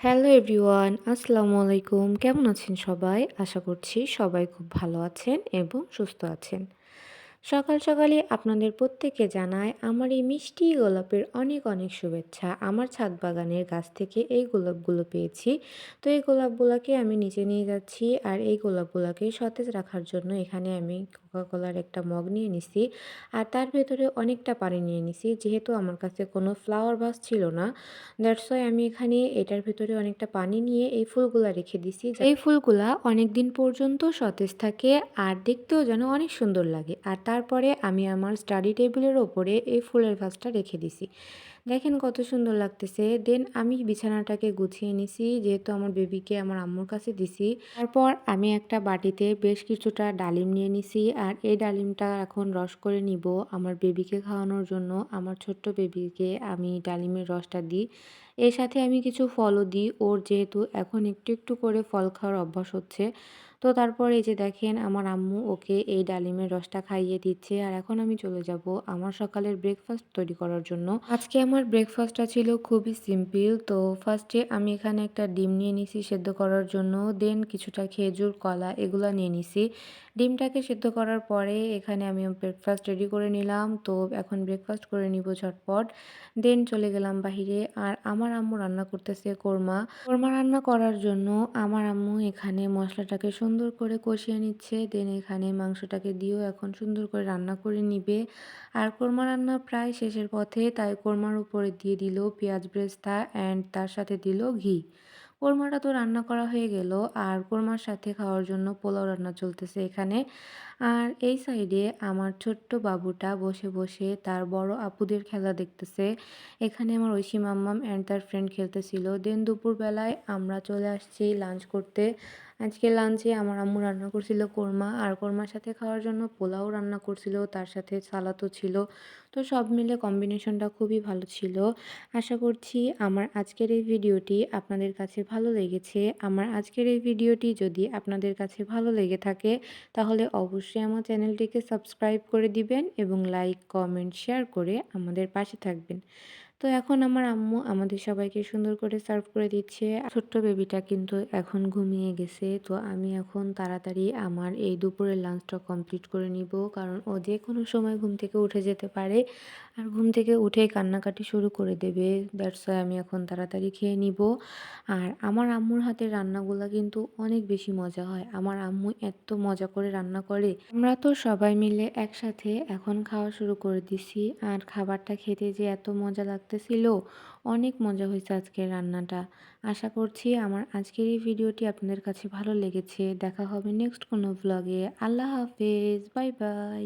Hello everyone, আসসালামু আলাইকুম। কেমন আছেন সবাই? আশা করছি সবাই খুব ভালো আছেন এবং সুস্থ আছেন। সকাল সকালে আপনাদের প্রত্যেককে জানাই আমার এই মিষ্টি গোলাপের অনেক অনেক শুভেচ্ছা। আমার ছাদ বাগানের গাছ থেকে এই গোলাপগুলো পেয়েছি। তো এই গোলাপগুলোকে আমি নিচে নিয়ে যাচ্ছি আর এই গোলাপগুলোকে সতেজ রাখার জন্য এখানে আমি কোকা কোলার একটা মগ নিয়ে নিছি আর তার ভেতরে অনেকটা পানি নিয়ে নিছি। যেহেতু আমার কাছে কোনো ফ্লাওয়ার ভাস ছিল না, দ্যাটস ওয়াই আমি এখানে এটার ভেতরে অনেকটা পানি নিয়ে এই ফুলগুলা রেখে দিছি। এই ফুলগুলা অনেক দিন পর্যন্ত সতেজ থাকে আর দেখতেও যেন অনেক সুন্দর লাগে। আর তারপরে আমি আমার স্টাডি টেবিলের ওপরে এই ফুলের ভাসটা রেখে দিছি। দেখেন কত সুন্দর লাগতেছে। দেন আমি বিছানাটাকে গুছিয়ে নিছি, যেহেতু আমার বেবিকে আমার আম্মুর কাছে দিছি। তারপর আমি একটা বাটিতে বেশ কিছুটা ডালিম নিয়ে নিছি আর এই ডালিমটা এখন রস করে নিব আমার বেবিকে খাওয়ানোর জন্য। আমার ছোট্ট বেবিকে আমি ডালিমের রসটা দিই। এর সাথে আমি কিছু ফলও দিই, ওর যেহেতু এখন একটু একটু করে ফল খাওয়ার অভ্যাস হচ্ছে। তো তারপর এই যে দেখেন আমার আম্মু ওকে এই ডালিমের রসটা খাইয়ে দিচ্ছে আর এখন আমি চলে যাব আমার সকালের ব্রেকফাস্ট তৈরি করার জন্য। আজকে আমার ব্রেকফাস্টটা ছিল খুবই সিম্পল। তো ফার্স্টে আমি এখানে একটা ডিম নিয়ে নিছি সেদ্ধ করার জন্য, দেন কিছুটা খেজুর, কলা এগুলা নিয়ে নিছি। ডিমটাকে সেদ্ধ করার পরে এখানে আমি ব্রেকফাস্ট রেডি করে নিলাম। তো এখন ব্রেকফাস্ট করে নিব ঝটপট। দেন চলে গেলাম বাহিরে আর আমার আম্মু রান্না করতেছে কোরমা। কোরমা রান্না করার জন্য আমার আম্মু এখানে মশলাটাকে সুন্দর করে কষিয়ে নিচ্ছে। দেন এখানে মাংসটাকে দিয়েও এখন সুন্দর করে রান্না করে নিবে। আর কোরমা রান্না প্রায় শেষের পথে, তাই কোরমার উপরে দিয়ে দিল পেঁয়াজ ব্রেস্তা অ্যান্ড তার সাথে দিল ঘি। কোরমাটা তো রান্না করা হয়ে গেল আর কোরমার সাথে খাওয়ার জন্য পোলাও রান্না চলতেছে এখানে। আর এই সাইডে আমার ছোট্ট বাবুটা বসে বসে তার বড় আপুদের খেলা দেখতেছে। এখানে আমার ঐশী মাম্মাম অ্যান্ড তার ফ্রেন্ড খেলতেছিল। দেন দুপুরবেলায় আমরা চলে আসছি লাঞ্চ করতে। আজকে লাঞ্চে আমার আম্মু রান্না করছিল কোরমা আর কোরমার সাথে খাওয়ার জন্য পোলাও রান্না করছিল, তার সাথে সালাদও ছিল। তো সব মিলে কম্বিনেশনটা খুবই ভালো ছিল। আশা করছি আমার আজকের এই ভিডিওটি আপনাদের কাছে ভালো লেগেছে। আমার আজকের এই ভিডিওটি যদি আপনাদের কাছে ভালো লেগে থাকে তাহলে অবশ্যই আমার চ্যানেলটিকে সাবস্ক্রাইব করে দিবেন এবং লাইক, কমেন্ট, শেয়ার করে আমাদের পাশে থাকবেন। তো এখন আমার আম্মু আমাদের সবাইকে সুন্দর করে সার্ভ করে দিচ্ছে। ছোট্ট বেবিটা কিন্তু এখন ঘুমিয়ে গেছে। তো আমি এখন তাড়াতাড়ি আমার এই দুপুরের লাঞ্চটা কমপ্লিট করে নিব, কারণ ও যে কোনো সময় ঘুম থেকে উঠে যেতে পারে আর ঘুম থেকে উঠেই কান্নাকাটি শুরু করে দেবে। দ্যাটস ওয়াই আমি এখন তাড়াতাড়ি খেয়ে নিব। আর আমার আম্মুর হাতের রান্নাগুলো কিন্তু অনেক বেশি মজা হয়। আমার আম্মু এত মজা করে রান্না করে। আমরা তো সবাই মিলে একসাথে এখন খাওয়া শুরু করে দিছি আর খাবারটা খেতে যে এত মজা লাগতেছিল, অনেক মজা হয়েছে আজকের রান্নাটা। আশা করছি আমার আজকের এই ভিডিওটি আপনাদের কাছে ভালো লেগেছে। দেখা হবে নেক্সট কোনো ভ্লগে। আল্লাহ হাফেজ, বাই বাই।